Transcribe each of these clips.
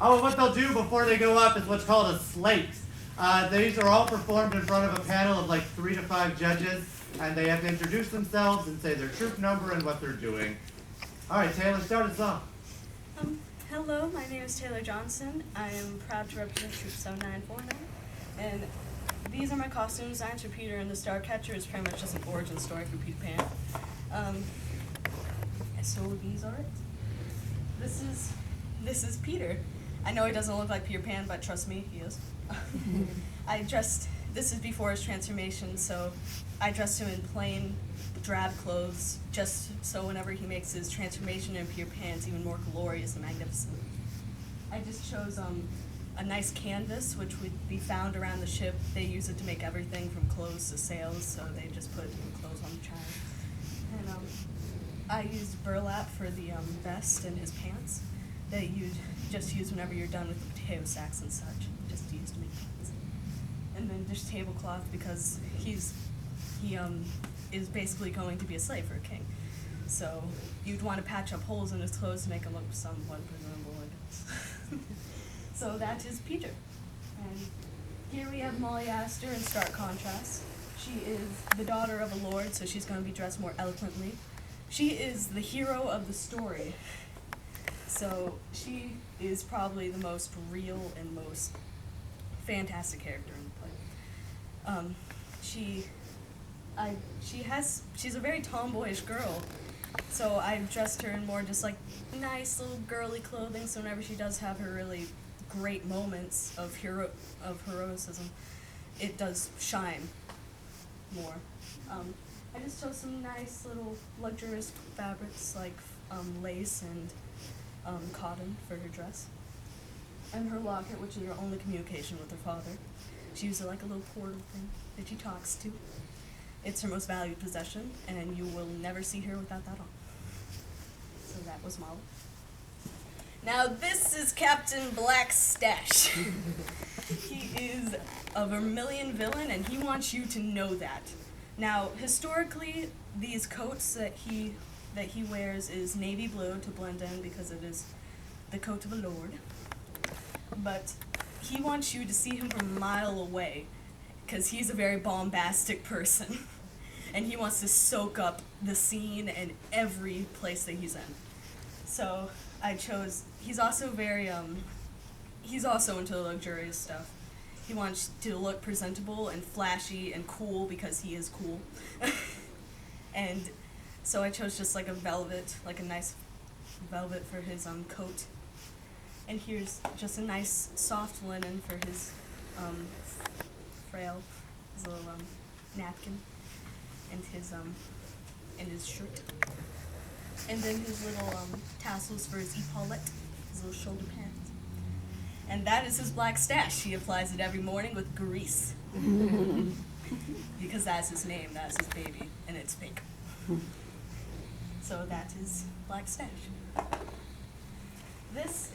Oh, and what they'll do before they go up is what's called a slate. These are all performed in front of a panel of like 3 to 5 judges, and they have to introduce themselves and say their troop number and what they're doing. All right, Taylor, start us off. Hello, my name is Taylor Johnson. I am proud to represent Troop 7949, and these are my costume designs for Peter and the Starcatcher. It's pretty much just an origin story for Peter Pan. So these are it. This is Peter. I know he doesn't look like Peter Pan, but trust me, he is. This is before his transformation, so I dressed him in plain drab clothes, just so whenever he makes his transformation in Peter Pan, it's even more glorious and magnificent. I just chose a nice canvas, which would be found around the ship. They use it to make everything from clothes to sails, so they just put clothes on the child. And I used burlap for the vest and his pants that you'd just use whenever you're done with the potato sacks and such, just to use to make pants. And then just tablecloth, because he is basically going to be a slave for a king. So you'd want to patch up holes in his clothes to make him look somewhat presentable, I guess. So that is Peter. And here we have Molly Astor in stark contrast. She is the daughter of a lord, so she's going to be dressed more eloquently. She is the hero of the story. So she is probably the most real and most fantastic character in the play. She's a very tomboyish girl, so I dressed her in more just like nice little girly clothing, so whenever she does have her really great moments of heroism, it does shine more. I just chose some nice little luxurious fabrics like lace and cotton for her dress. And her locket, which is her only communication with her father. She uses it like a little portal thing that she talks to. It's her most valued possession, and you will never see her without that on. So that was Molly. Now this is Captain Black Stash. He is a Vermilion villain, and he wants you to know that. Now, historically, these coats that he wears is navy blue to blend in because it is the coat of a lord. But he wants you to see him from a mile away because he's a very bombastic person. And he wants to soak up the scene and every place that he's in. So I chose, he's also into luxurious stuff. He wants to look presentable and flashy and cool because he is cool. And so I chose just like a velvet, like a nice velvet for his coat. And here's just a nice soft linen for his frail, his little napkin, and his shirt. And then his little tassels for his epaulette, his little shoulder pads. And that is his black stash. He applies it every morning with grease. Because that's his name, that's his baby, and it's fake. So that is Black Stash. This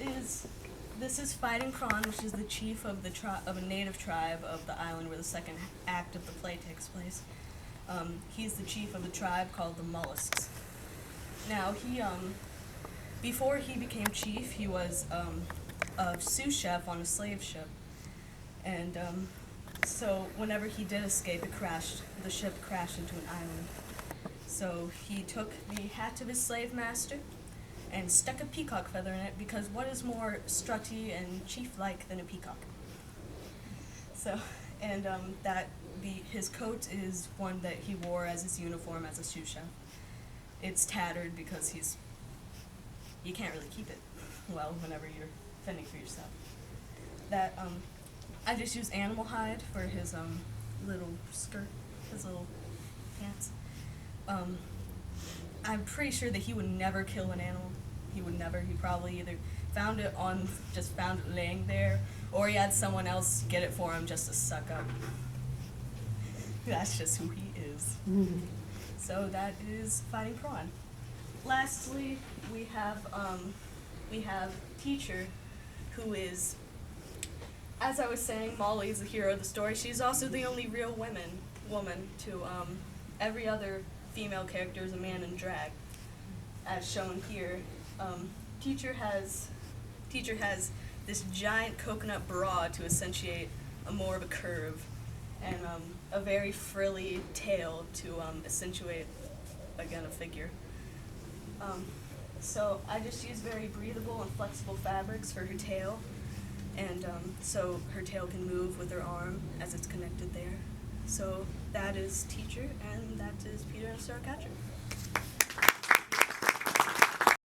is Fighting Prawn, which is the chief of a native tribe of the island where the second act of the play takes place. He's the chief of a tribe called the Mollusks. Now before he became chief, he was a sous chef on a slave ship, and so whenever he did escape, the ship crashed into an island. So he took the hat of his slave master and stuck a peacock feather in it, because what is more strutty and chief-like than a peacock? So, and his coat is one that he wore as his uniform as a sous chef. It's tattered because you can't really keep it well whenever you're fending for yourself. I just used animal hide for his little skirt, his little pants. I'm pretty sure that he would never kill an animal. He probably either found it laying there, or he had someone else get it for him just to suck up. That's just who he is. So that is Fighting Prawn. Lastly, we have Teacher, who is, as I was saying, Molly is the hero of the story. She's also the only real woman to every other female character is a man in drag, as shown here. Teacher has this giant coconut bra to accentuate more of a curve, and a very frilly tail to accentuate, again, a figure. So I just use very breathable and flexible fabrics for her tail, and so her tail can move with her arm as it's connected there. So that is Teacher, and that is Peter and Starcatcher.